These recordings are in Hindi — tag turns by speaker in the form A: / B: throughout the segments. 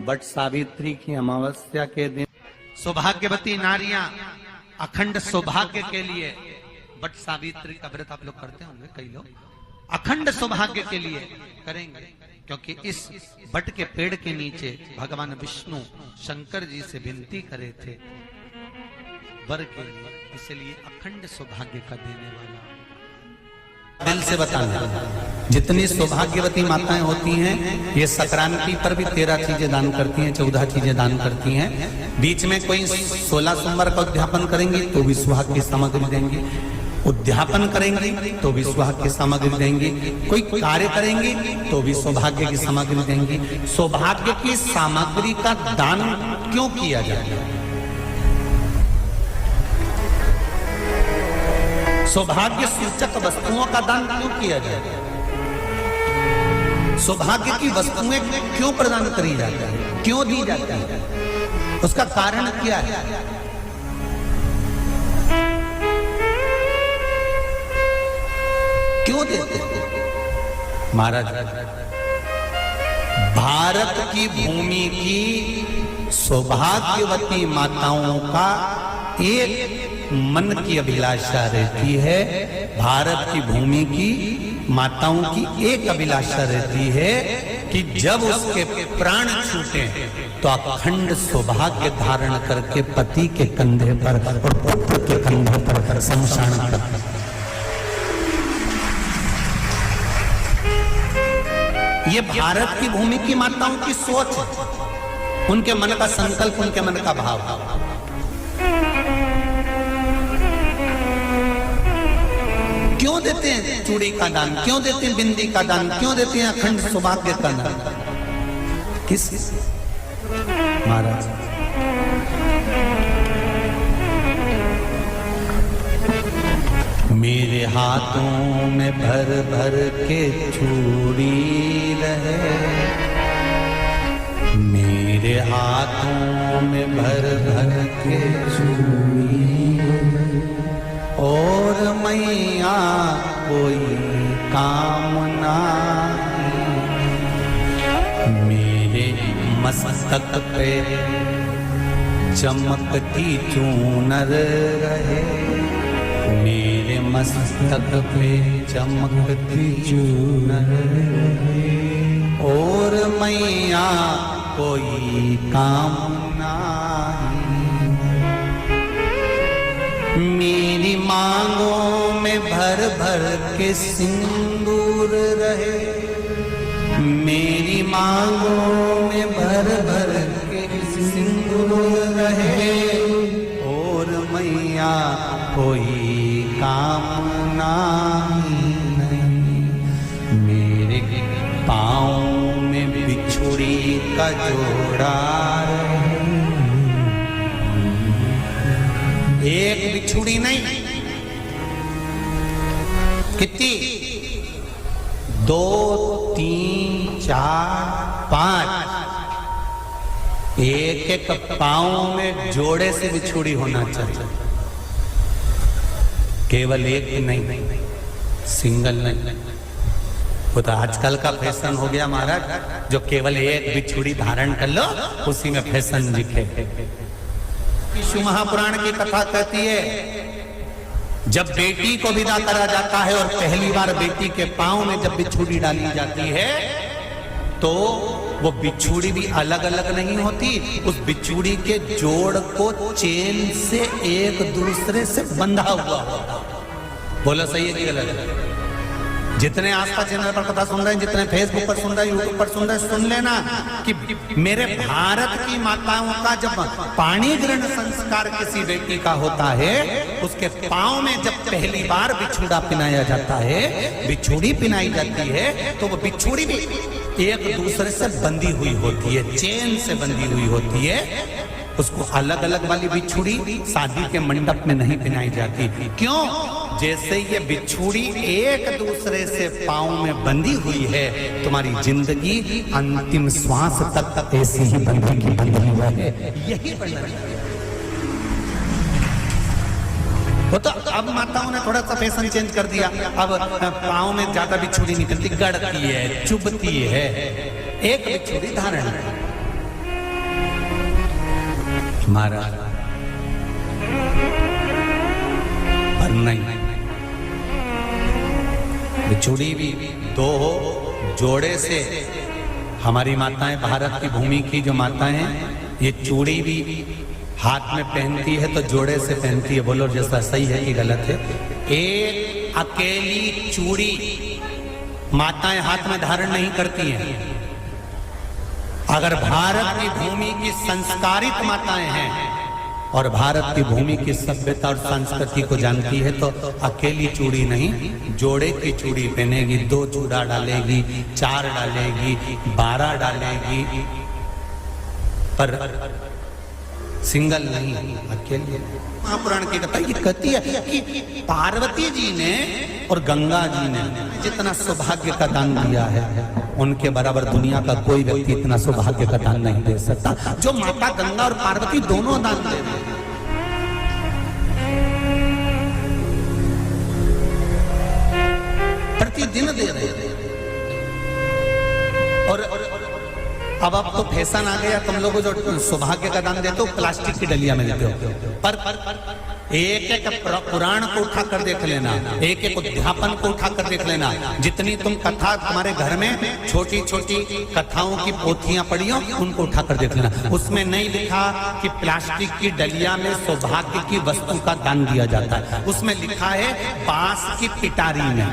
A: बट सावित्री की अमावस्या के दिन
B: सौभाग्यवती नारियां अखंड सौभाग्य के लिए बट सावित्री का व्रत आप लोग करते होंगे, कई लोग अखंड सौभाग्य के लिए करेंगे, क्योंकि इस बट के पेड़ के नीचे भगवान विष्णु शंकर जी से विनती करे थे वर के लिए, इसलिए अखंड सौभाग्य का देने वाला।
A: दिल से बताना, जितनी सौभाग्यवती माताएं होती हैं ये संक्रांति पर भी 13 चीजें दान करती हैं, 14 चीजें दान करती हैं। बीच में कोई 16 सोमवार का उद्यापन करेंगी तो भी सुहाग की सामग्री देंगी, उद्यापन करेंगी तो भी सुहाग की सामग्री देंगी, कोई कार्य करेंगी तो भी सौभाग्य की सामग्री देंगी। सौभाग्य की सामग्री का दान क्यों किया जाए? सौभाग्य सूचक वस्तुओं का दान क्यों किया जाए? सौभाग्य की वस्तुएं क्यों प्रदान करी जाती है, क्यों दी जाती है? उसका कारण क्या है? क्यों देते हैं? महाराज, भारत की भूमि की सौभाग्यवती माताओं का एक मन की अभिलाषा रहती है, भारत की भूमि की माताओं की एक अभिलाषा रहती है कि जब उसके प्राण छूटे तो अखंड सौभाग्य धारण करके पति के कंधे पर और पुत्र के कंधे पर शमशान कर। ये भारत की भूमि की माताओं की सोच है, उनके मन का संकल्प, उनके मन का भाव। क्यों देते हैं चूड़ी का दान, क्यों देते हैं बिंदी का दान, क्यों देते हैं अखंड सौभाग्य का दान? किस महाराज? मेरे हाथों में भर भर के चूड़ी रहे, मेरे हाथों में भर भर के चूड़ी, और मैया कोई काम नहीं, मेरे मस्तक पे चमकती चूनर रहे, मेरे मस्तक पे चमकती चूनर रहे, और मैया कोई काम नहीं, मेरी मांगों में भर भर के सिंदूर रहे, मेरी मांगों में भर भर के सिंदूर रहे, और मैया कोई काम नहीं, मेरे पाँव में बिछुड़ी का जोड़ा रहे, एक बिछुड़ी नहीं, कितनी? 2, 3, 4, 5, एक एक पाँव में जोड़े से बिछुड़ी होना चाहिए, केवल एक नहीं, सिंगल नहीं। वो तो आजकल का फैशन हो गया महाराज, जो केवल एक बिछुड़ी धारण कर लो उसी में फैशन दिखे। शिव महापुराण की कथा कहती है, जब बेटी को विदा करा जाता है और पहली बार बेटी के पांव में जब बिछुड़ी डाली जाती है तो वो बिछुड़ी भी अलग अलग नहीं होती, उस बिछुड़ी के जोड़ को चेन से एक दूसरे से बंधा हुआ होता। बोला सही है कि गलत? जितने आसपास चैनल पर कथा सुन रहे हैं, जितने फेसबुक पर सुन रहे हैं, यूट्यूब पर सुन रहे हैं, सुन लेना कि मेरे भारत की माताओं का जब पाणी ग्रहण संस्कार किसी बेटी का होता है, उसके पांव में जब पहली बार बिछुड़ा पिनाया जाता है, बिछुड़ी पिनाई जाती है, तो वो बिछुड़ी भी एक दूसरे से बंधी हुई होती है, चेन से बंधी हुई होती है। उसको अलग अलग वाली बिछुड़ी शादी के मंडप में नहीं पिनाई जाती। क्यों? जैसे ये बिछुड़ी एक दूसरे से पांव में बंधी हुई है, तुम्हारी जिंदगी अंतिम श्वास तक ऐसी ही बंधी हुई है, यही वर्णन है। वो तो अब माताओं ने थोड़ा सा फैशन चेंज कर दिया, अब पाँव में ज्यादा बिछुड़ी निकलती, गड़ती है, चुभती है, एक बिछुड़ी धारण है। महाराज पर नहीं, बिछुड़ी भी दो हो, जोड़े से। हमारी माताएं, भारत की भूमि की जो माताएं हैं, ये चूड़ी भी हाथ में पहनती है तो जोड़े से पहनती है। बोलो जैसा सही है कि गलत है? एक अकेली चूड़ी माताएं हाथ में धारण नहीं करती हैं। अगर भारत की भूमि की संस्कारित माताएं हैं और भारत की भूमि की सभ्यता और संस्कृति को जानती है तो अकेली चूड़ी नहीं, जोड़े की चूड़ी पहनेगी। 2 चूड़ा डालेगी, 4 डालेगी, 12 डालेगी, पर सिंगल नहीं, अकेले। महापुराण की कथा ये कहती है कि पार्वती जी ने और गंगा जी ने जितना सौभाग्य का दान दिया है, उनके बराबर दुनिया का कोई व्यक्ति इतना सौभाग्य का दान नहीं दे सकता जो माता गंगा और पार्वती दोनों दान दे रहे हैं। प्रतिदिन दे रहे हैं। और अब तो फैशन आ गया, तुम लोगों जो सौभाग्य का दान देते हो प्लास्टिक की डलिया में देते हो। पर एक एक पुराण को उठा कर देख लेना, एक एक उद्यापन को उठा कर देख लेना। जितनी तुम कथा तुम्हारे घर में छोटी छोटी कथाओं की पोथियां पढ़ी हो, उनको उठा कर देख लेना। उसमें नहीं लिखा कि प्लास्टिक की डलिया में सौभाग्य की वस्तु का दान दिया जाता है। उसमें लिखा है बांस की पिटारी में,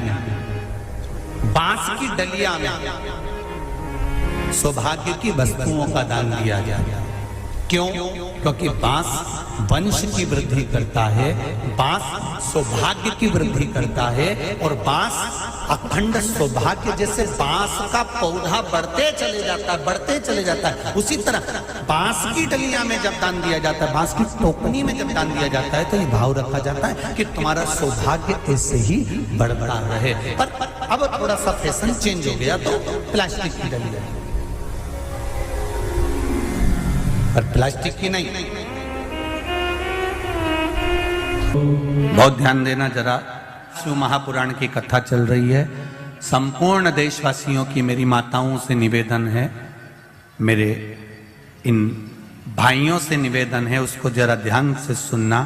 A: बांस की डलिया में सौभाग्य की वस्तुओं का दान दिया जाए। क्यों? क्योंकि बांस वंश की वृद्धि करता है, बांस सौभाग्य की वृद्धि करता है, और बांस अखंड सौभाग्य। जैसे बांस का पौधा बढ़ते चले जाता है, बढ़ते चले जाता है, उसी तरह बांस की डलिया में जब दान दिया जाता है, बांस की टोकनी में जब दान दिया जाता है, तो ये भाव रखा जाता है कि तुम्हारा सौभाग्य ऐसे ही बढ़ता रहे। पर अब थोड़ा सा फैशन चेंज हो गया तो प्लास्टिक की डलिया, पर प्लास्टिक की नहीं। बहुत ध्यान देना जरा, शिव महापुराण की कथा चल रही है। संपूर्ण देशवासियों की मेरी माताओं से निवेदन है, मेरे इन भाइयों से निवेदन है, उसको जरा ध्यान से सुनना।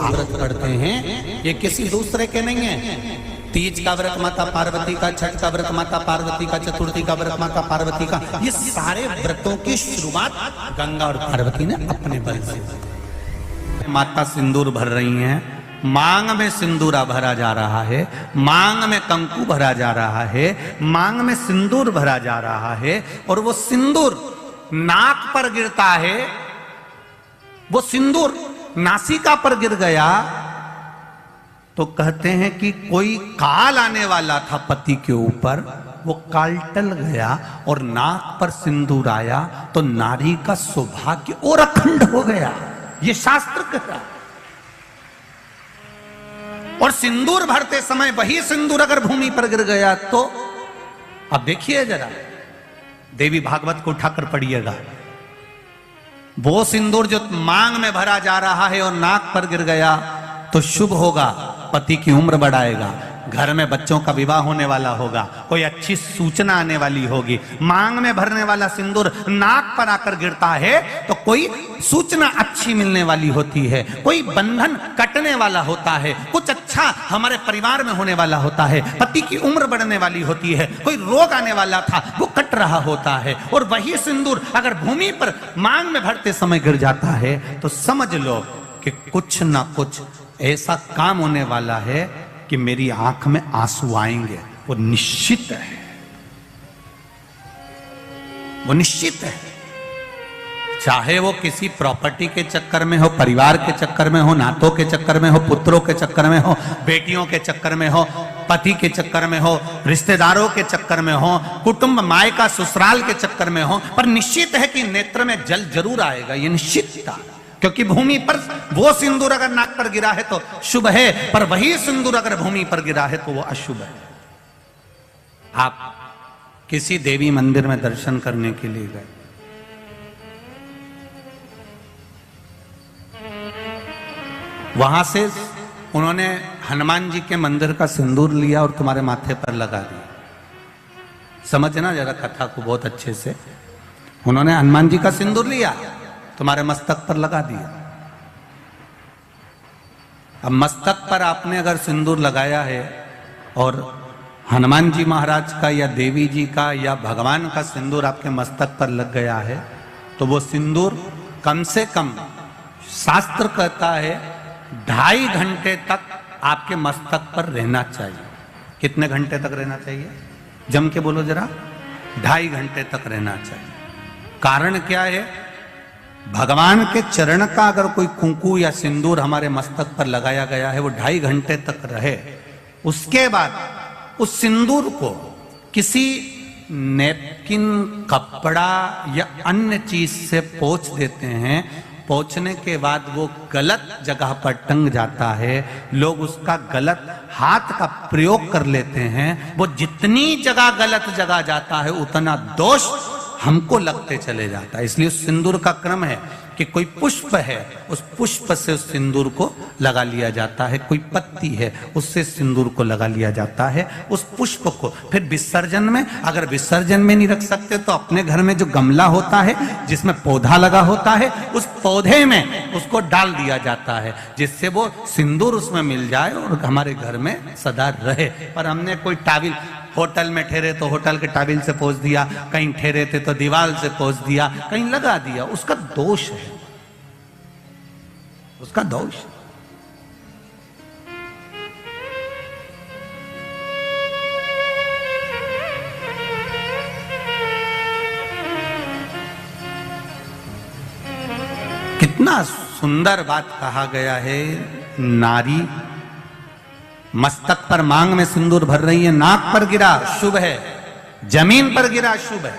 A: व्रत पढ़ते हैं ये किसी दूसरे के नहीं है। तीज का व्रत माता पार्वती का, छठ का व्रत माता पार्वती का, चतुर्थी का व्रत माता पार्वती का, ये सारे व्रतों की शुरुआत गंगा और पार्वती ने अपने बल से। माता सिंदूर भर रही हैं, मांग में सिंदूरा भरा जा रहा है, मांग में कंकु भरा जा रहा है, मांग में सिंदूर भरा जा रहा है, और वो सिंदूर नाक पर गिरता है। वो सिंदूर नासिका पर गिर गया तो कहते हैं कि कोई काल आने वाला था पति के ऊपर, वो काल टल गया और नाक पर सिंदूर आया तो नारी का सौभाग्य और अखंड हो गया। ये शास्त्र कह रहा। और सिंदूर भरते समय वही सिंदूर अगर भूमि पर गिर गया तो, अब देखिए जरा, देवी भागवत को उठाकर पढ़िएगा। वो सिंदूर जो मांग में भरा जा रहा है और नाक पर गिर गया तो शुभ होगा, पति की उम्र बढ़ाएगा, घर में बच्चों का विवाह होने वाला होगा, कोई अच्छी सूचना आने वाली होगी। मांग में भरने वाला सिंदूर नाक पर आकर गिरता है तो कोई सूचना अच्छी मिलने वाली होती है, कोई बंधन कटने वाला होता है, कुछ अच्छा हमारे परिवार में होने वाला होता है, पति की उम्र बढ़ने वाली होती है, कोई रोग आने वाला था वो कट रहा होता है। और वही सिंदूर अगर भूमि पर मांग में भरते समय गिर जाता है तो समझ लो कि कुछ ना कुछ ऐसा काम होने वाला है कि मेरी आंख में आंसू आएंगे। वो निश्चित है, वो निश्चित है। चाहे वो किसी प्रॉपर्टी के चक्कर में हो, परिवार के चक्कर में हो, नातों के चक्कर में हो, पुत्रों के चक्कर में हो, बेटियों के चक्कर में हो, पति के चक्कर में हो, रिश्तेदारों के चक्कर में हो, कुटुंब मायका ससुराल के चक्कर में हो, पर निश्चित है कि नेत्र में जल जरूर आएगा। ये निश्चित था, क्योंकि भूमि पर वो सिंदूर अगर नाक पर गिरा है तो शुभ है, पर वही सिंदूर अगर भूमि पर गिरा है तो वो अशुभ है। आप किसी देवी मंदिर में दर्शन करने के लिए गए, वहां से उन्होंने हनुमान जी के मंदिर का सिंदूर लिया और तुम्हारे माथे पर लगा दिया। समझना जरा कथा को बहुत अच्छे से। उन्होंने हनुमान जी का सिंदूर लिया, तुम्हारे मस्तक पर लगा दिया। अब मस्तक पर आपने अगर सिंदूर लगाया है और हनुमान जी महाराज का या देवी जी का या भगवान का सिंदूर आपके मस्तक पर लग गया है, तो वो सिंदूर कम से कम शास्त्र कहता है 2.5 घंटे तक आपके मस्तक पर रहना चाहिए। कितने घंटे तक रहना चाहिए? जम के बोलो जरा। 2.5 घंटे तक रहना चाहिए। कारण क्या है? भगवान के चरण का अगर कोई कुंकू या सिंदूर हमारे मस्तक पर लगाया गया है, वो 2.5 घंटे तक रहे, उसके बाद उस सिंदूर को किसी नैपकिन, कपड़ा या अन्य चीज से पोंछ देते हैं। पोंछने के बाद वो गलत जगह पर टंग जाता है, लोग उसका गलत हाथ का प्रयोग कर लेते हैं। वो जितनी जगह गलत जगह जाता है उतना दोष हमको लगते चले जाता है। इसलिए उस सिंदूर का क्रम है कि कोई पुष्प है, उस पुष्प से उस सिंदूर को लगा लिया जाता है। कोई पत्ती है, उससे सिंदूर को लगा लिया जाता है। उस पुष्प को फिर विसर्जन में, अगर विसर्जन में नहीं रख सकते तो अपने घर में जो गमला होता है जिसमें पौधा लगा होता है, उस पौधे में उसको डाल दिया जाता है, जिससे वो सिंदूर उसमें मिल जाए और हमारे घर में सदा रहे। पर हमने कोई टाविल, होटल में ठहरे तो होटल के टाविल से पोंछ दिया, कहीं ठहरे थे तो दीवार से पोंछ दिया, कहीं लगा दिया। उसका दोष है, उसका दोष। कितना सुंदर बात कहा गया है। नारी मस्तक पर मांग में सिंदूर भर रही है, नाक पर गिरा शुभ है, जमीन पर गिरा शुभ है।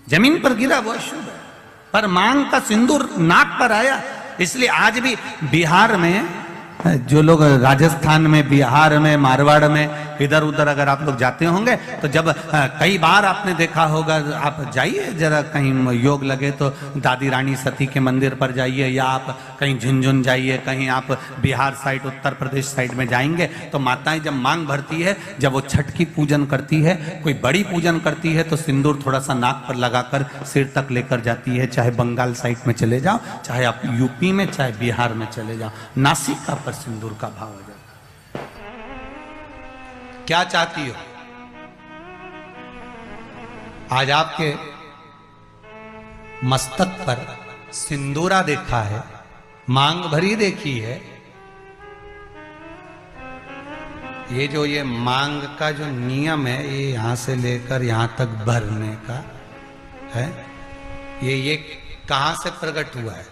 A: जमीन पर गिरा वो शुभ है, पर मांग का सिंदूर नाक पर आया। इसलिए आज भी बिहार में, जो लोग राजस्थान में, बिहार में, मारवाड़ में इधर उधर अगर आप लोग जाते होंगे तो जब कई बार आपने देखा होगा, आप जाइए जरा कहीं योग लगे तो दादी रानी सती के मंदिर पर जाइए, या आप कहीं झुंझुन जाइए, कहीं आप बिहार साइड, उत्तर प्रदेश साइड में जाएंगे तो माताएं जब मांग भरती है, जब वो छठ की पूजन करती है, कोई बड़ी पूजन करती है, तो सिंदूर थोड़ा सा नाक पर लगाकर सिर तक लेकर जाती है। चाहे बंगाल साइड में चले जाओ, चाहे आप यूपी में, चाहे बिहार में चले जाओ, नासिका पर सिंदूर का भाव हो जाता। क्या चाहती हो? आज आपके मस्तक पर सिंदूरा देखा है, मांग भरी देखी है। ये मांग का जो नियम है, ये यहां से लेकर यहां तक भरने का है, ये कहां से प्रकट हुआ है?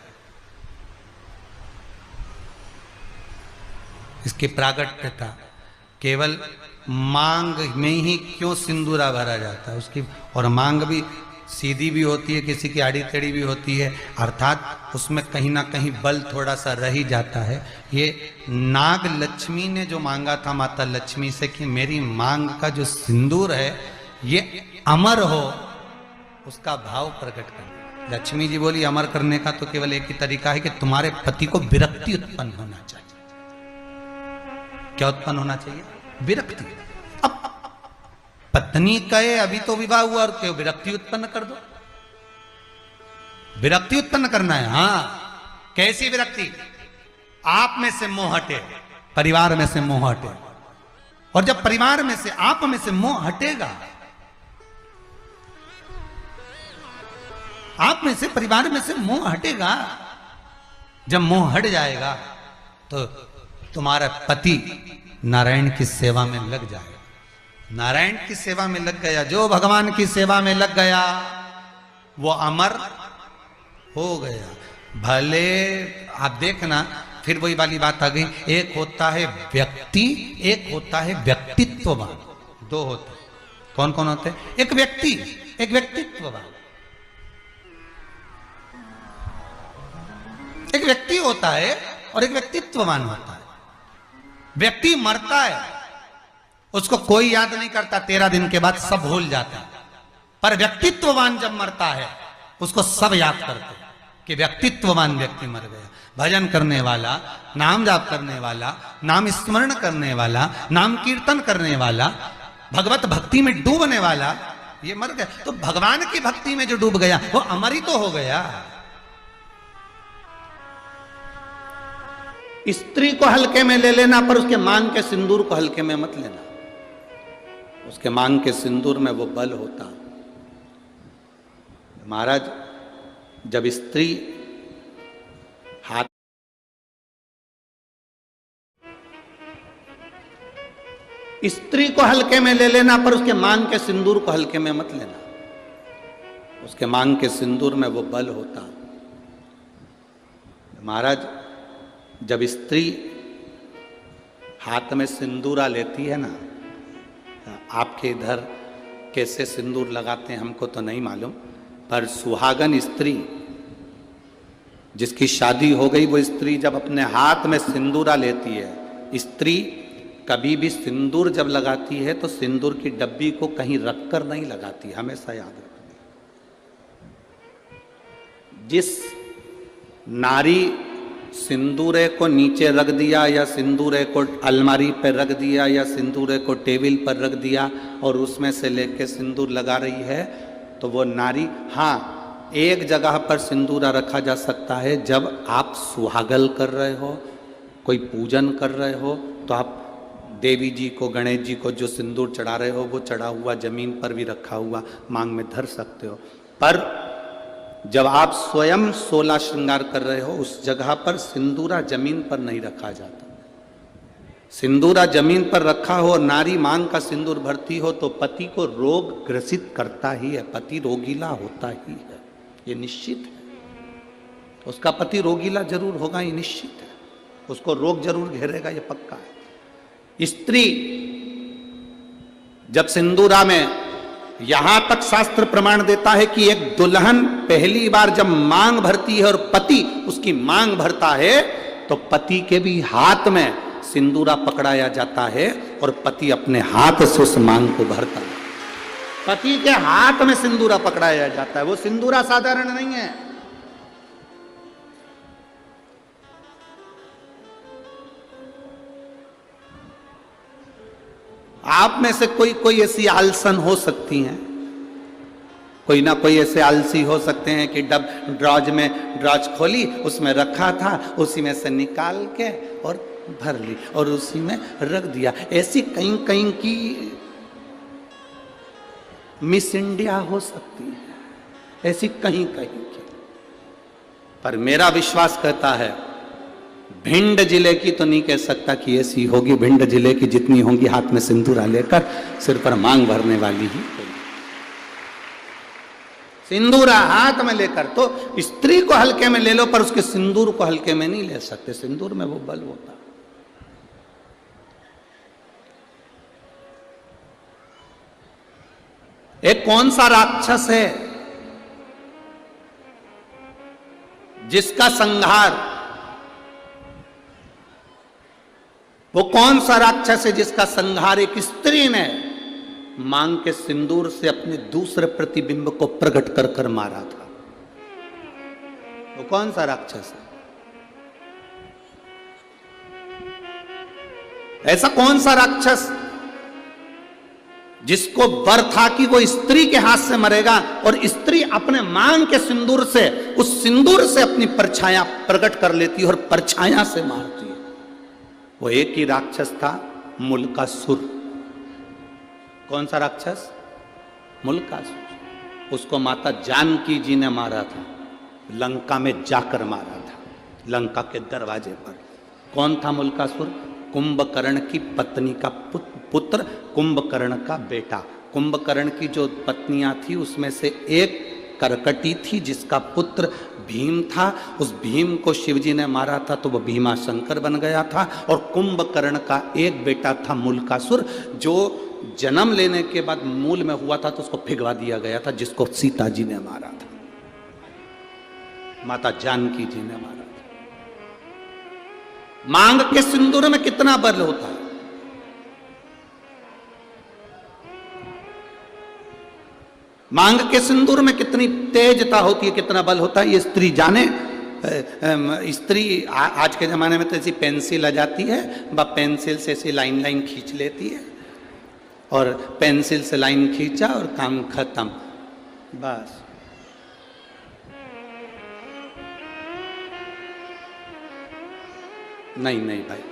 A: इसकी प्रागट्यता केवल मांग में ही क्यों सिंदूरा भरा जाता है उसकी। और मांग भी सीधी भी होती है, किसी की आड़ी टेढ़ी भी होती है, अर्थात उसमें कहीं ना कहीं बल थोड़ा सा रह ही जाता है। ये नाग लक्ष्मी ने जो मांगा था माता लक्ष्मी से कि मेरी मांग का जो सिंदूर है ये अमर हो, उसका भाव प्रकट कर। लक्ष्मी जी बोली अमर करने का तो केवल एक ही तरीका है कि तुम्हारे पति को विरक्ति उत्पन्न होना चाहिए। क्या उत्पन्न होना चाहिए? विरक्ति। अब पत्नी कहे अभी तो विवाह हुआ और क्यों विरक्ति उत्पन्न कर दो? विरक्ति उत्पन्न करना है। हां, कैसी विरक्ति? आप में से मोह हटे, परिवार में से मोह हटे। और जब परिवार में से, आप में से मोह हटेगा, आप में से, परिवार में से मोह हटेगा, जब मोह हट जाएगा तो तुम्हारा पति नारायण की सेवा में लग जाएगा। नारायण की सेवा में लग गया, जो भगवान की सेवा में लग गया वो अमर हो गया। भले आप देखना, फिर वही वाली बात आ गई, एक होता है व्यक्ति, एक होता है व्यक्तित्ववान। दो होते। कौन कौन होते? एक व्यक्ति, एक व्यक्तित्ववान। एक व्यक्ति होता है और एक व्यक्तित्ववान होता है। व्यक्ति मरता है, उसको कोई याद नहीं करता, 13 दिन के बाद सब भूल जाता है। पर व्यक्तित्ववान जब मरता है उसको सब याद करते हैं कि व्यक्तित्ववान व्यक्ति मर गया। भजन करने वाला, नाम जाप करने वाला, नाम स्मरण करने वाला, नाम कीर्तन करने वाला, भगवत भक्ति में डूबने वाला,
B: ये मर गया। तो भगवान की भक्ति में जो डूब गया वो अमर ही तो हो गया। स्त्री को हल्के में ले लेना, पर उसके मांग के सिंदूर को हल्के में मत लेना। उसके मांग के सिंदूर में वो बल होता। महाराज, जब स्त्री हाथ स्त्री को हल्के में ले लेना, पर उसके मांग के सिंदूर को हल्के में मत लेना। उसके मांग के सिंदूर में वो बल होता। महाराज, जब स्त्री हाथ में सिंदूरा लेती है ना, आपके इधर कैसे सिंदूर लगाते हैं हमको तो नहीं मालूम, पर सुहागन स्त्री जिसकी शादी हो गई, वो स्त्री जब अपने हाथ में सिंदूरा लेती है, स्त्री कभी भी सिंदूर जब लगाती है तो सिंदूर की डब्बी को कहीं रखकर नहीं लगाती, हमेशा याद रखना। जिस नारी सिंदूरे को नीचे रख दिया या सिंदूरे को अलमारी पर रख दिया या सिंदूरे को टेबल पर रख दिया और उसमें से लेके सिंदूर लगा रही है, तो वो नारी, हाँ, एक जगह पर सिंदूरा रखा जा सकता है, जब आप सुहागल कर रहे हो, कोई पूजन कर रहे हो, तो आप देवी जी को, गणेश जी को जो सिंदूर चढ़ा रहे हो वो चढ़ा हुआ जमीन पर भी रखा हुआ मांग में धर सकते हो। पर जब आप स्वयं 16 श्रृंगार कर रहे हो, उस जगह पर सिंदूरा जमीन पर नहीं रखा जाता। सिंदूरा जमीन पर रखा हो और नारी मांग का सिंदूर भरती हो तो पति को रोग ग्रसित करता ही है, पति रोगीला होता ही है, ये निश्चित है। उसका पति रोगीला जरूर होगा, ये निश्चित है। उसको रोग जरूर घेरेगा, ये पक्का है। स्त्री जब सिंदूरा में, यहां तक शास्त्र प्रमाण देता है कि एक दुल्हन पहली बार जब मांग भरती है और पति उसकी मांग भरता है, तो पति के भी हाथ में सिंदूरा पकड़ाया जाता है और पति अपने हाथ से उस मांग को भरता है। पति के हाथ में सिंदूरा पकड़ाया जाता है। वो सिंदूरा साधारण नहीं है। आप में से कोई ऐसी आलसन हो सकती हैं, कोई ना कोई ऐसे आलसी हो सकते हैं कि ड्रॉज खोली, उसमें रखा था, उसी में से निकाल के और भर ली और उसी में रख दिया। ऐसी कहीं कहीं की मिस इंडिया हो सकती है, ऐसी कहीं कहीं की। पर मेरा विश्वास कहता है, भिंड जिले की तो नहीं कह सकता कि ऐसी होगी। भिंड जिले की जितनी होंगी हाथ में सिंदूरा लेकर सिर पर मांग भरने वाली ही होगी। सिंदूरा हाथ में लेकर, तो स्त्री को हल्के में ले लो पर उसके सिंदूर को हल्के में नहीं ले सकते। सिंदूर में वो बल होता। एक कौन सा राक्षस है जिसका संहार, वो कौन सा राक्षस है जिसका संहार एक स्त्री ने मांग के सिंदूर से अपने दूसरे प्रतिबिंब को प्रकट कर कर मारा था? वो कौन सा राक्षस है? ऐसा कौन सा राक्षस जिसको वर था कि वो स्त्री के हाथ से मरेगा और स्त्री अपने मांग के सिंदूर से, उस सिंदूर से अपनी परछाया प्रकट कर लेती है और परछाया से मारती है? वो एक ही राक्षस था, मुल्कासुर। कौन सा राक्षस? मुल्कासुर। उसको माता जानकी जी ने मारा था, लंका में जाकर मारा था, लंका के दरवाजे पर। कौन था मुल्कासुर? कुंभकर्ण की पत्नी का पुत्र, कुंभकर्ण का बेटा। कुंभकर्ण की जो पत्नियां थी उसमें से एक करकटी थी जिसका पुत्र भीम था। उस भीम को शिवजी ने मारा था तो वो भीमा शंकर बन गया था। और कुंभकर्ण का एक बेटा था मुल्कासुर, जो जन्म लेने के बाद मूल में हुआ था तो उसको भिगवा दिया गया था, जिसको सीता जी ने मारा था, माता जानकी जी ने मारा था। मांग के सिंदूर में कितना बल होता है। मांग के सिंदूर में कितनी तेजता होती है, कितना बल होता है, ये स्त्री जाने। स्त्री आज के जमाने में तो ऐसी पेंसिल आ जाती है, वह पेंसिल से ऐसी लाइन लाइन खींच लेती है
A: और पेंसिल से लाइन खींचा और काम खत्म, बस। नहीं नहीं भाई,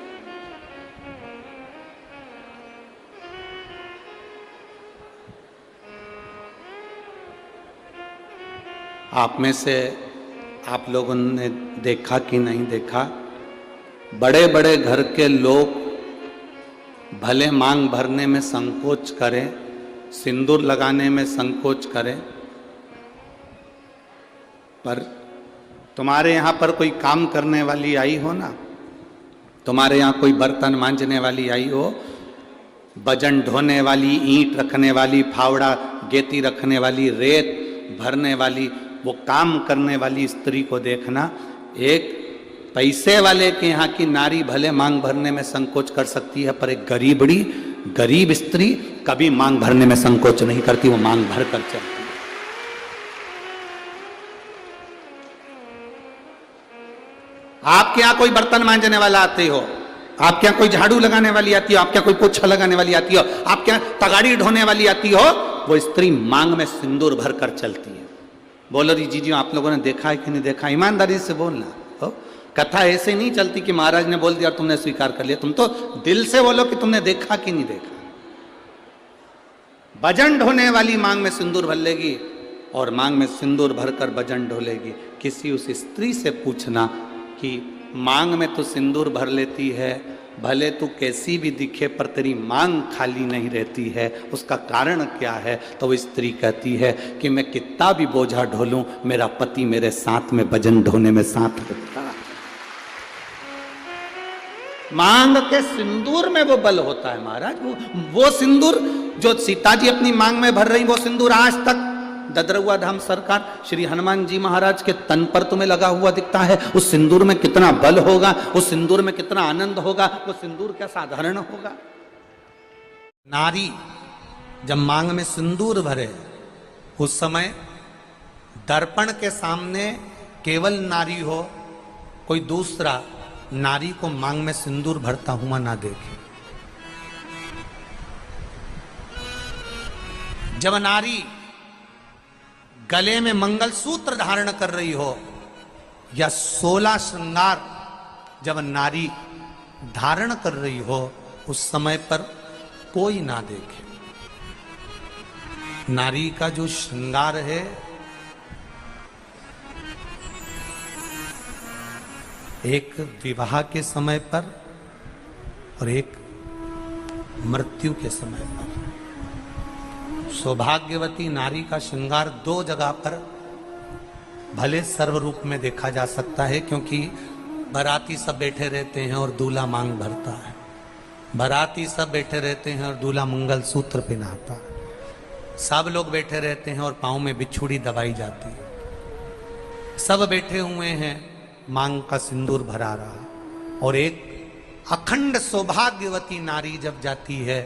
A: आप में से आप लोगों ने देखा कि नहीं देखा, बड़े बड़े घर के लोग भले मांग भरने में संकोच करें, सिंदूर लगाने में संकोच करें, पर तुम्हारे यहाँ पर कोई काम करने वाली आई हो ना, तुम्हारे यहाँ कोई बर्तन मांजने वाली आई हो, वजन ढोने वाली, ईंट रखने वाली, फावड़ा गेती रखने वाली, रेत भरने वाली, वो काम करने वाली स्त्री को देखना। एक पैसे वाले के यहाँ की नारी भले मांग भरने में संकोच कर सकती है, पर एक गरीब स्त्री कभी मांग भरने में संकोच नहीं करती, वो मांग भर कर चलती है। आपके यहाँ कोई बर्तन मांजने वाला आते हो, आपके यहाँ कोई झाड़ू लगाने वाली आती हो, आपके यहाँ कोई पोछा लगाने वाली आती हो, आपके यहाँ तगाड़ी ढोने वाली आती हो, वो स्त्री मांग में सिंदूर भर कर चलती है। बोलो जी आप लोगों ने देखा है कि नहीं देखा, ईमानदारी से बोलना हो। कथा ऐसे नहीं चलती कि महाराज ने बोल दिया तुमने स्वीकार कर लिया, तुम तो दिल से बोलो कि तुमने देखा कि नहीं देखा। वजन ढोने वाली मांग में सिंदूर भर लेगी और मांग में सिंदूर भरकर वजन ढोलेगी। किसी उस स्त्री से पूछना कि मांग में तो सिंदूर भर लेती है, भले तू कैसी भी दिखे पर तेरी मांग खाली नहीं रहती है, उसका कारण क्या है? तो वो स्त्री कहती है कि मैं कितना भी बोझा ढोलूं, मेरा पति मेरे साथ में वजन ढोने में साथ रहता है। मांग के सिंदूर में वो बल होता है महाराज। वो सिंदूर जो सीता जी अपनी मांग में भर रही, वो सिंदूर आज तक ददरुआ धाम सरकार श्री हनुमान जी महाराज के तन पर तुम्हें लगा हुआ दिखता है। उस सिंदूर में कितना बल होगा, उस सिंदूर में कितना आनंद होगा, वो सिंदूर क्या साधारण होगा? नारी जब मांग में सिंदूर भरे, उस समय दर्पण के सामने केवल नारी हो, कोई दूसरा नारी को मांग में सिंदूर भरता हुआ ना देखे। जब नारी गले में मंगलसूत्र धारण कर रही हो या 16 श्रृंगार जब नारी धारण कर रही हो, उस समय पर कोई ना देखे। नारी का जो श्रृंगार है, एक विवाह के समय पर और एक मृत्यु के समय पर। सौभाग्यवती नारी का श्रृंगार 2 जगह पर भले सर्व रूप में देखा जा सकता है, क्योंकि बाराती सब बैठे रहते हैं और दूल्हा मांग भरता है, बाराती सब बैठे रहते हैं और दूल्हा मंगलसूत्र पहनाता है, सब लोग बैठे रहते हैं और पांव में बिछुड़ी दबाई जाती है, सब बैठे हुए हैं, मांग का सिंदूर भरा रहा। और एक अखंड सौभाग्यवती नारी जब जाती है,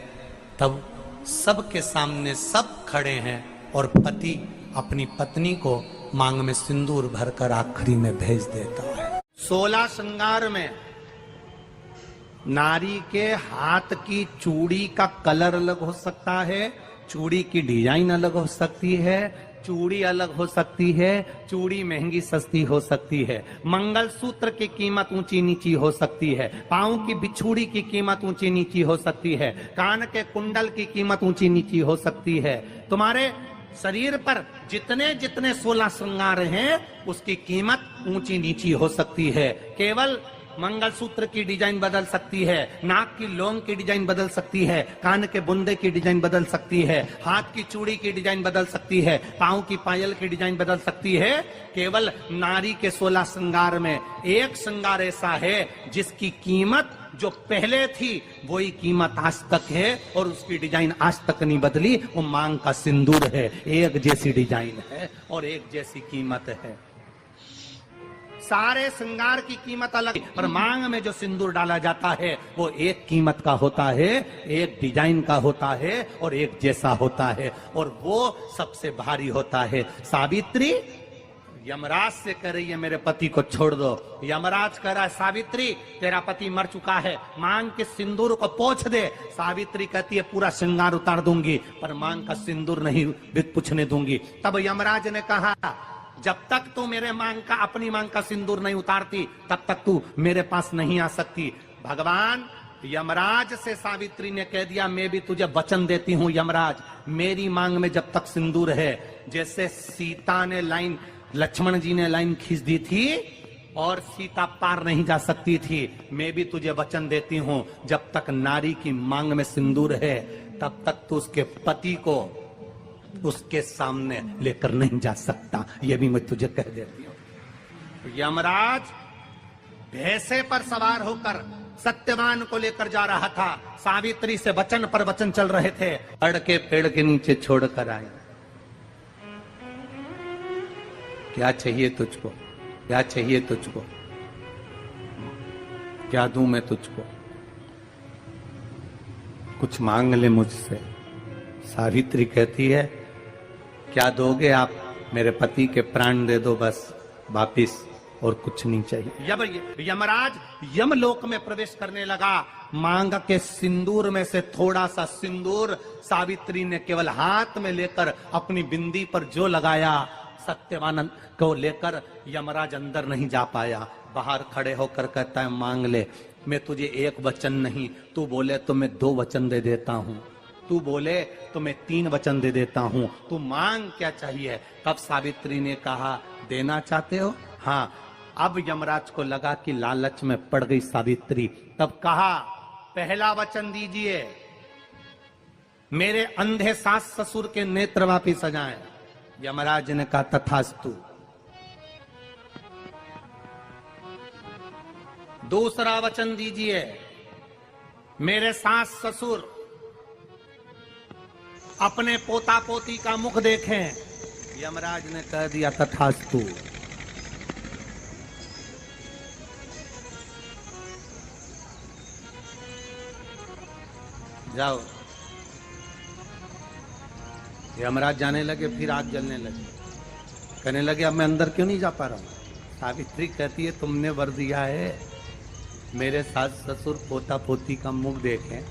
A: तब सबके सामने सब खड़े हैं और पति अपनी पत्नी को मांग में सिंदूर भरकर आखिरी में भेज देता है। 16 श्रृंगार में नारी के हाथ की चूड़ी का कलर अलग हो सकता है, चूड़ी की डिजाइन अलग हो सकती है, चूड़ी अलग हो सकती है, चूड़ी महंगी सस्ती हो सकती है, मंगलसूत्र की कीमत ऊंची नीची हो सकती है, पांव की बिछुड़ी की कीमत ऊंची नीची हो सकती है, कान के कुंडल की कीमत ऊंची नीची हो सकती है। तुम्हारे शरीर पर जितने जितने 16 श्रृंगार हैं, उसकी कीमत ऊंची नीची हो सकती है। केवल मंगलसूत्र की डिजाइन बदल सकती है, नाक की लौंग की डिजाइन बदल सकती है, कान के बुंदे की डिजाइन बदल सकती है, हाथ की चूड़ी की डिजाइन बदल सकती है, पांव की पायल की डिजाइन बदल सकती है। केवल नारी के 16 श्रृंगार में एक श्रृंगार ऐसा है जिसकी कीमत जो पहले थी वही कीमत आज तक है और उसकी डिजाइन आज तक नहीं बदली। वो मांग का सिंदूर है, एक जैसी डिजाइन है और एक जैसी कीमत है। सारे श्रृंगार की कीमत अलग, पर मांग में जो सिंदूर डाला जाता है वो एक कीमत का होता है, एक डिजाइन का होता है और एक जैसा होता है, और वो सबसे भारी होता है। सावित्री
B: यमराज से कह रही है मेरे पति को छोड़ दो। यमराज कह रहा है सावित्री तेरा पति मर चुका है, मांग के सिंदूर को पोंछ दे। सावित्री कहती है पूरा श्रृंगार उतार दूंगी पर मांग का सिंदूर नहीं पूछने दूंगी। तब यमराज ने कहा जब तक तू मेरे मांग का अपनी मांग का सिंदूर नहीं उतारती तब तक तू मेरे पास नहीं आ सकती। भगवान यमराज से सावित्री ने कह दिया मैं भी तुझे वचन देती हूं यमराज, मेरी मांग में जब तक सिंदूर है, जैसे सीता ने लाइन लक्ष्मण जी ने लाइन खींच दी थी और सीता पार नहीं जा सकती थी, मैं भी तुझे वचन देती हूं जब तक नारी की मांग में सिंदूर है तब तक तू उसके पति को उसके सामने लेकर नहीं जा सकता, यह भी मैं तुझे कह देती हूं। यमराज भैंसे पर सवार होकर सत्यवान को लेकर जा रहा था। सावित्री से वचन पर वचन चल रहे थे। अड़ के पेड़ के नीचे छोड़कर आए। क्या चाहिए तुझको, क्या चाहिए तुझको, क्या दूं मैं तुझको, कुछ मांग ले मुझसे। सावित्री कहती है क्या दोगे आप, मेरे पति के प्राण दे दो बस वापिस, और कुछ नहीं चाहिए। यमराज यमलोक में प्रवेश करने लगा। मांग के सिंदूर में से थोड़ा सा सिंदूर सावित्री ने केवल हाथ में लेकर अपनी बिंदी पर जो लगाया, सत्यवान को लेकर यमराज अंदर नहीं जा पाया। बाहर खड़े होकर कहता है मांग ले, मैं तुझे एक वचन नहीं, तू बोले तो मैं 2 वचन दे देता हूं, तू बोले तो मैं 3 वचन दे देता हूं, तू मांग क्या चाहिए। तब सावित्री ने कहा देना चाहते हो, हाँ। अब यमराज को लगा कि लालच में पड़ गई सावित्री। तब कहा पहला वचन दीजिए, मेरे अंधे सास ससुर के नेत्र वापिस आ जाएं। यमराज ने कहा तथास्तु। दूसरा वचन दीजिए, मेरे सास ससुर अपने पोता पोती का मुख देखें। यमराज ने कह दिया तथास्तु। जाओ। यमराज जाने लगे, फिर आग जलने लगे, कहने लगे अब मैं अंदर क्यों नहीं जा पा रहा हूं। सावित्री कहती है तुमने वर दिया है मेरे सास ससुर पोता पोती का मुख देखें,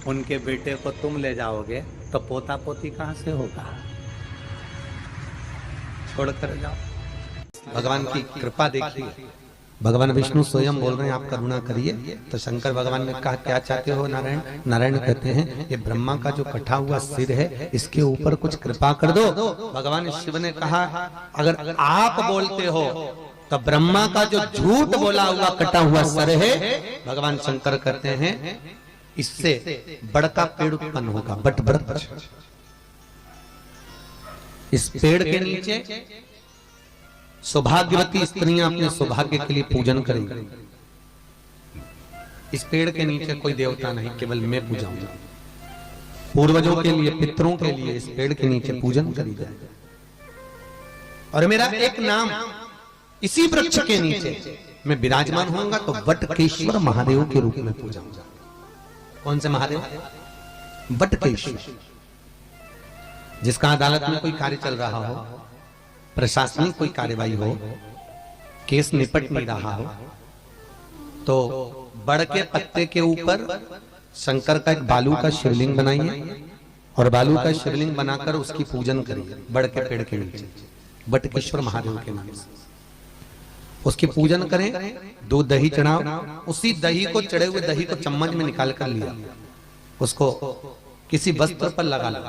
B: उनके बेटे को तुम ले जाओगे तो पोता पोती कहां से होगा, छोड़कर जाओ। भगवान की कृपा देखिए, भगवान विष्णु स्वयं बोल रहे हैं आप करुणा करिए। तो शंकर भगवान ने कहा क्या चाहते हो नारायण। नारायण कहते हैं ये ब्रह्मा का जो कटा हुआ सिर है इसके ऊपर कुछ कृपा कर दो। भगवान शिव ने कहा अगर आप बोलते हो तो ब्रह्मा का जो झूठ बोला हुआ कटा हुआ सर है, भगवान शंकर कहते हैं इससे बड़का पेड़ उत्पन्न होगा, बट वृक्ष। इस पेड़ के नीचे सौभाग्यवती स्त्रियां अपने सौभाग्य के लिए पूजन करेंगी। इस पेड़ के नीचे कोई देवता नहीं, केवल मैं पूजाऊंगा। पूर्वजों के लिए, पितरों के लिए इस पेड़ के नीचे पूजन करी जाए। और मेरा एक नाम इसी वृक्ष के नीचे मैं विराजमान होऊंगा तो वटकेश्वर महादेव के रूप में पूजाऊंगा। कौन से महादेव? वटकेश्वर। जिसका अदालत में कोई कार्य चल रहा हो, प्रशासनिक कोई कार्यवाही हो, केस निपट नहीं रहा हो, तो बड़ के पत्ते के ऊपर शंकर का एक बालू का शिवलिंग बनाइए और बालू का शिवलिंग बनाकर उसकी पूजन करिए। बड़ के पेड़ के नीचे वटकेश्वर महादेव के नाम से उसकी पूजन करें। 2 दही चढ़ाओ, उसी दही को, चढ़े हुए दही को चम्मच में निकाल कर लिया, उसको किसी वस्त्र पर लगा लो,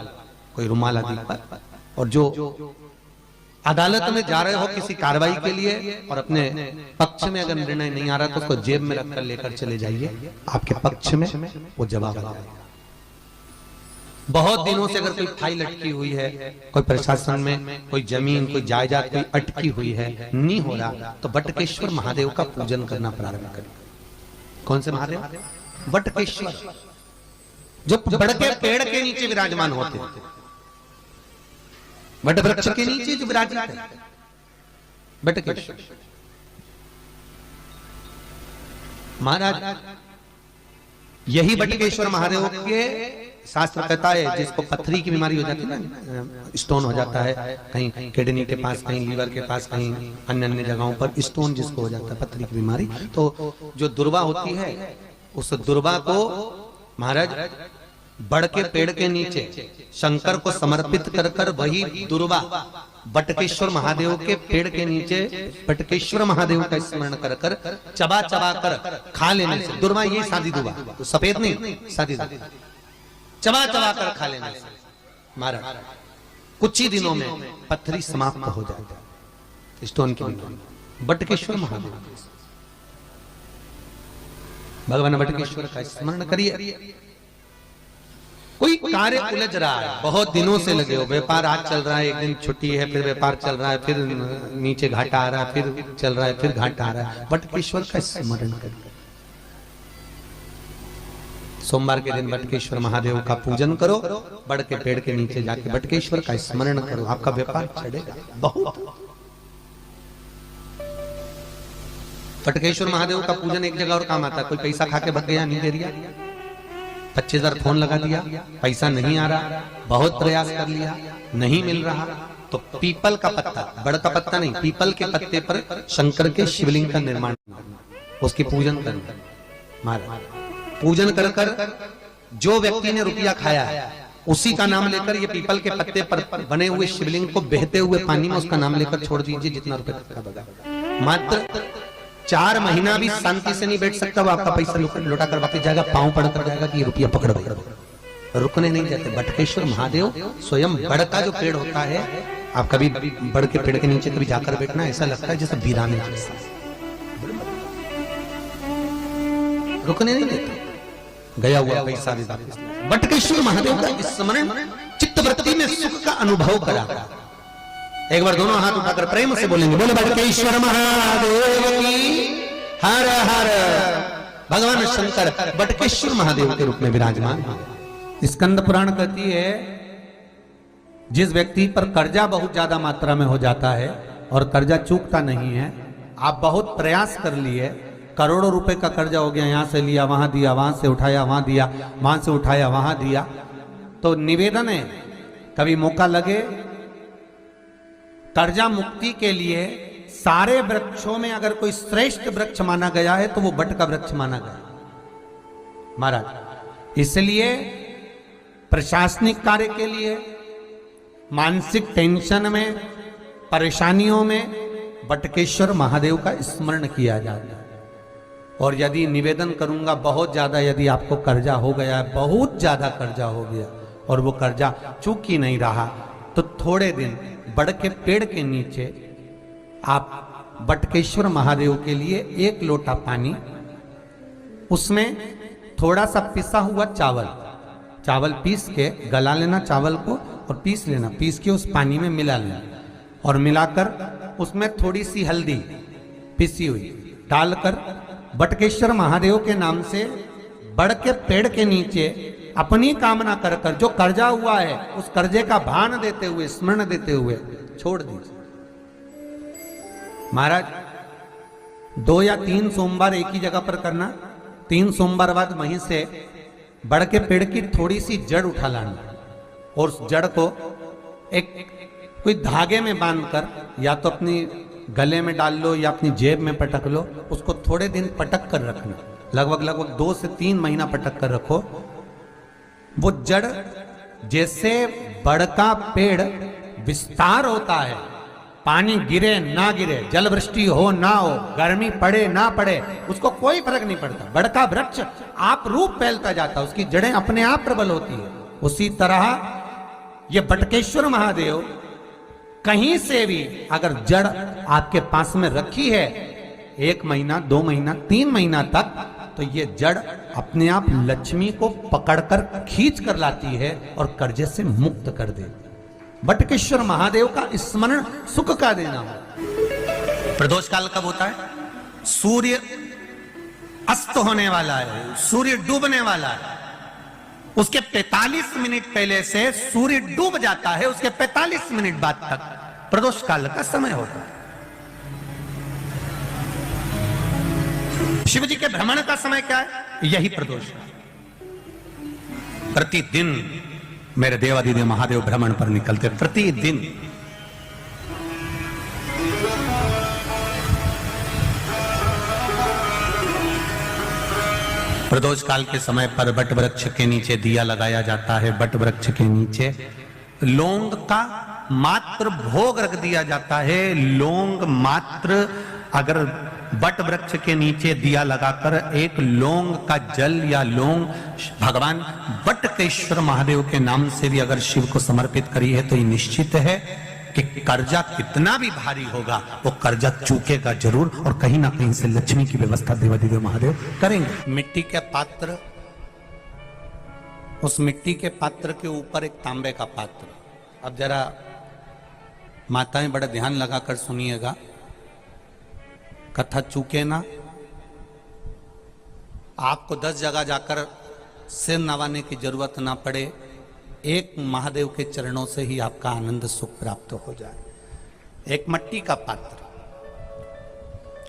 B: कोई रुमाल आदि पर, और जो अदालत में जा रहे हो किसी कार्रवाई के लिए और अपने पक्ष में अगर निर्णय नहीं आ रहा तो उसको जेब में रखकर लेकर चले जाइए, आपके पक्ष में वो जवाब आ जाएगा। बहुत दिनों से अगर कोई फाइल अटकी हुई है, कोई प्रशासन में कोई जमीन, कोई जायदाद कोई अटकी हुई है, नहीं हो रहा, तो वटकेश्वर महादेव का पूजन करना प्रारंभ करें। कौन से महादेव? वटकेश्वर, जो बड़ के पेड़ के नीचे विराजमान होते हैं, वट वृक्ष के नीचे जो विराजित है, वटकेश्वर महाराज। यही वटकेश्वर महादेव के शास्त्र कहता है जिसको पथरी की बीमारी हो जाती है ना, स्टोन हो जाता है कहीं किडनी के पास, कहीं लीवर के पास, कहीं अन्य अन्य जगहों पर स्टोन जिसको हो जाता है पथरी की बीमारी, तो जो दुर्वा होती है उस दुर्वा को महाराज बड़ के पेड़ के नीचे शंकर को समर्पित कर कर वही दुर्वा बटकेश्वर महादेव के पेड़ के नीचे बटकेश्वर महादेव का स्मरण कर कर चबा चबा कर खा लेने से, दुर्वा ये सादी दुर्वा, तो सफेद नहीं सादी दुर्वा, चबा चबा कर खा लेने से महाराज कुछ ही दिनों में पत्थरी समाप्त हो जाता है। स्टोन की बीमारी बटकेश्वर महादेव, भगवान बटकेश्वर का स्मरण करिए। कोई कार्य उलझ रहा है, बहुत दिनों से लगे हो, व्यापार आज चल रहा है, एक दिन छुट्टी है, फिर व्यापार चल रहा है, फिर नीचे घाटा आ रहा है, फिर चल रहा है, फिर घाटा आ रहा है, बटकेश्वर का स्मरण करिए। सोमवार के दिन बटकेश्वर महादेव का पूजन करो, बड़ के पेड़ के नीचे जाके बटकेश्वर का स्मरण करो, आपका व्यापार चढ़ेगा बहुत। बटकेश्वर महादेव का पूजन एक जगह और काम आता है, कोई पैसा खा के भग गया, नहीं दे दिया, 25,000 फोन लगा दिया, पैसा नहीं आ रहा, बहुत प्रयास कर लिया, नहीं मिल रहा, तो पीपल का पत्ता, बड़ का पत्ता नहीं, पीपल के पत्ते पर शंकर के शिवलिंग का निर्माण करना, उसकी पूजन करना, महाराज पूजन कर कर जो व्यक्ति ने रुपया खाया है उसी का नाम लेकर ये पीपल के पत्ते पर बने हुए शिवलिंग को बहते हुए पानी में उसका नाम लेकर छोड़ दीजिए, जितना रुपए का बगा। मात्र 4 महीना भी शांति से नहीं बैठ सकता, वो आपका पैसा लौटा कर वापस जाएगा, पांव पड़ कर जाएगा कि ये रुपया पकड़ भाई, रुकने नहीं जाते। बटकेश्वर महादेव स्वयं बड़ का जो पेड़ होता है, आप कभी बड़ के पेड़ के नीचे कभी जाकर बैठना, ऐसा लगता है जैसे वीराने जैसा, रुकने नहीं देते, गया हुआ पैसा भी वापस। बटकेश्वर महादेव का स्मरण चित्तवृत्ति में सुख का अनुभव करा। एक बार दोनों हाथ उठाकर प्रेम से बोलेंगे, बोले बटकेश्वर महादेव की हर हर। भगवान शंकर बटकेश्वर महादेव के रूप में विराजमान। स्कंद पुराण कहती है, जिस व्यक्ति पर कर्जा बहुत ज्यादा मात्रा में हो जाता है और कर्जा चूकता नहीं है, आप बहुत प्रयास कर लिए, करोड़ों रुपए का कर्जा हो गया, यहां से लिया वहां दिया, वहां से उठाया वहां दिया, वहां से उठाया वहां दिया, तो निवेदन है कभी मौका लगे कर्जा मुक्ति के लिए सारे वृक्षों में अगर कोई श्रेष्ठ वृक्ष माना गया है तो वो बट का वृक्ष माना गया महाराज। इसलिए प्रशासनिक कार्य के लिए, मानसिक टेंशन में, परेशानियों में बटकेश्वर महादेव का स्मरण किया जाता है। और यदि निवेदन करूंगा बहुत ज्यादा, यदि आपको कर्जा हो गया है, बहुत ज्यादा कर्जा हो गया और वो कर्जा चूक ही नहीं रहा, तो थोड़े दिन बड़ के पेड़ के नीचे आप बटकेश्वर महादेव के लिए 1 लोटा पानी, उसमें थोड़ा सा पिसा हुआ चावल पीस के गला लेना, चावल को और पीस लेना, पीस के उस पानी में मिला लेना और मिलाकर उसमें थोड़ी सी हल्दी पिसी हुई डालकर बटकेश्वर महादेव के नाम से बड़ के पेड़ के नीचे अपनी कामना कर कर जो कर्जा हुआ है उस कर्जे का भान देते हुए, स्मरण देते हुए छोड़ दीजिए महाराज। 2 या 3 सोमवार एक ही जगह पर करना, 3 सोमवार बाद वहीं से बड़ के पेड़ की थोड़ी सी जड़ उठा लाना और उस जड़ को एक कोई धागे में बांधकर या तो अपनी गले में डाल लो या अपनी जेब में पटक लो, उसको थोड़े दिन पटक कर रखना, लगभग 2 से 3 महीना पटक कर रखो। वो जड़ जैसे बड़ का पेड़ विस्तार होता है, पानी गिरे ना गिरे, जल वृष्टि हो ना हो, गर्मी पड़े ना पड़े, उसको कोई फर्क नहीं पड़ता, बड़ का वृक्ष आप रूप फैलता जाता, उसकी जड़ें अपने आप प्रबल होती है। उसी तरह ये बटकेश्वर महादेव कहीं से भी अगर जड़ आपके पास में रखी है 1 महीना, 2 महीना, 3 महीना तक, तो ये जड़ अपने आप लक्ष्मी को पकड़कर खींच कर लाती है और कर्जे से मुक्त कर देती। बटकेश्वर महादेव का स्मरण सुख का देना हो। प्रदोष काल कब होता है? सूर्य अस्त होने वाला है, सूर्य डूबने वाला है, उसके 45 मिनट पहले से सूर्य डूब जाता है, उसके 45 मिनट बाद तक प्रदोष काल का समय होता है। शिव जी के भ्रमण का समय क्या है? यही प्रदोष।
A: प्रतिदिन मेरे देवादिदेव महादेव भ्रमण पर निकलते, प्रतिदिन। प्रदोष काल के समय पर बट वृक्ष के नीचे दिया लगाया जाता है। बट वृक्ष के नीचे लौंग का मात्र भोग रख दिया जाता है। लौंग मात्र, अगर बट वृक्ष के नीचे दिया लगाकर एक लौंग का जल या लौंग भगवान बटकेश्वर महादेव के नाम से भी अगर शिव को समर्पित करी है तो ये निश्चित है कि कर्जा कितना भी भारी होगा वो कर्जा चूकेगा जरूर, और कहीं ना कहीं से लक्ष्मी की व्यवस्था देवादिदेव महादेव करेंगे। मिट्टी के पात्र, उस मिट्टी के पात्र के ऊपर एक तांबे का पात्र। अब जरा माताएं बड़ा ध्यान लगाकर सुनिएगा, कथा चूके ना। आपको 10 जगह जाकर सिर नवाने की जरूरत ना पड़े, एक महादेव के चरणों से ही आपका आनंद सुख प्राप्त हो जाए। एक मट्टी का पात्र,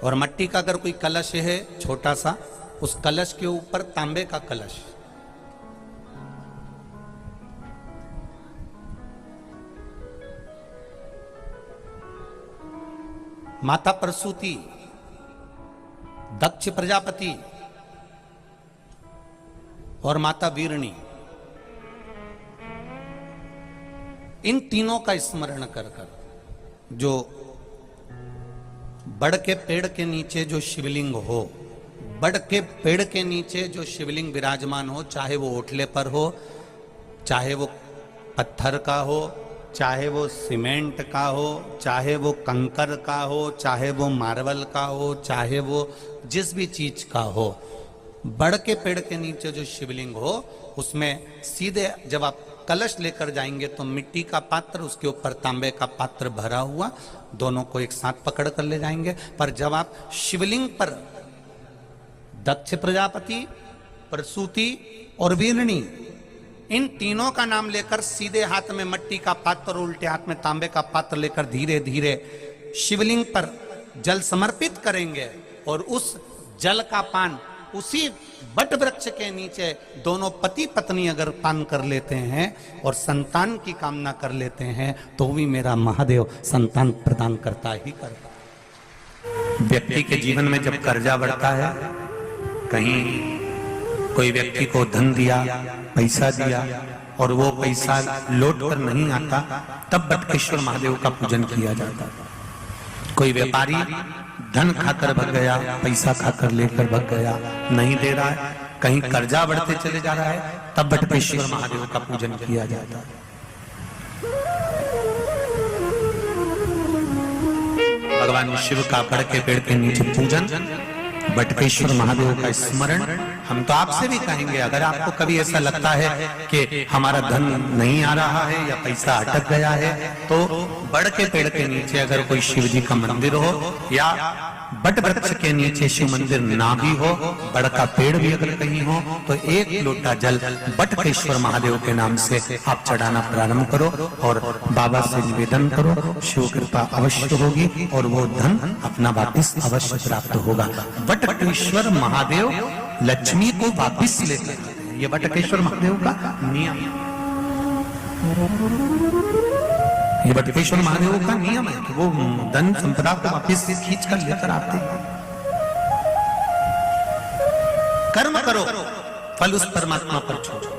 A: और मट्टी का अगर कोई कलश है छोटा सा, उस कलश के ऊपर तांबे का कलश। माता प्रसूति, दक्ष प्रजापति और माता वीरणी, इन तीनों का स्मरण कर कर जो बड़ के पेड़ के नीचे जो शिवलिंग हो, बड़ के पेड़ के नीचे जो शिवलिंग विराजमान हो, चाहे वो ओटले पर हो, चाहे वो पत्थर का हो, चाहे वो सीमेंट का हो, चाहे वो कंकर का हो, चाहे वो मार्बल का हो, चाहे वो जिस भी चीज का हो, बड़ के पेड़ के नीचे जो शिवलिंग हो उसमें सीधे जब आप कलश लेकर जाएंगे तो मिट्टी का पात्र, उसके ऊपर तांबे का पात्र भरा हुआ, दोनों को एक साथ पकड़ कर ले जाएंगे। पर जब आप शिवलिंग पर दक्ष प्रजापति, प्रसूति और वीरणी, इन तीनों का नाम लेकर सीधे हाथ में मट्टी का पात्र और उल्टे हाथ में तांबे का पात्र लेकर धीरे धीरे शिवलिंग पर जल समर्पित करेंगे, और उस जल का पान उसी बट वृक्ष के नीचे दोनों पति पत्नी अगर पान कर लेते हैं और संतान की कामना कर लेते हैं तो भी मेरा महादेव संतान प्रदान करता ही करता। व्यक्ति के जीवन में जब कर्जा बढ़ता है, कहीं कोई व्यक्ति को धन दिया, पैसा दिया और वो पैसा लौट कर नहीं आता, तब बटकेश्वर महादेव का पूजन किया जाता। कोई व्यापारी धन खाकर भग गया, पैसा खाकर लेकर भग गया, नहीं दे रहा है, कहीं कर्जा बढ़ते चले जा रहा है, तब बटकेश्वर महादेव का पूजन किया जाता है। भगवान शिव का बड़ के पेड़ के नीचे पूजन, बटकेश्वर महादेव का स्मरण। हम तो आपसे भी कहेंगे, अगर आपको कभी ऐसा लगता है कि हमारा धन नहीं आ रहा है या पैसा अटक गया है, तो बड़ के पेड़ के नीचे अगर कोई शिव जी का मंदिर हो या बट वृक्ष के नीचे शिव मंदिर ना भी हो, बड़ का पेड़ भी अगर कहीं हो, तो एक लोटा जल बटकेश्वर महादेव के नाम से आप चढ़ाना प्रारंभ करो और बाबा से निवेदन करो, शिव कृपा अवश्य होगी और वो धन अपना वापिस अवश्य प्राप्त होगा। बटकेश्वर महादेव लक्ष्मी को वापिस लेकर आते हैं, ये बटकेश्वर महादेव का नियम, ये बटकेश्वर महादेव का नियम है कि वो धन संपदा को वापिस खींच कर लेकर आते हैं। कर्म करो, फल उस परमात्मा पर छोड़ो।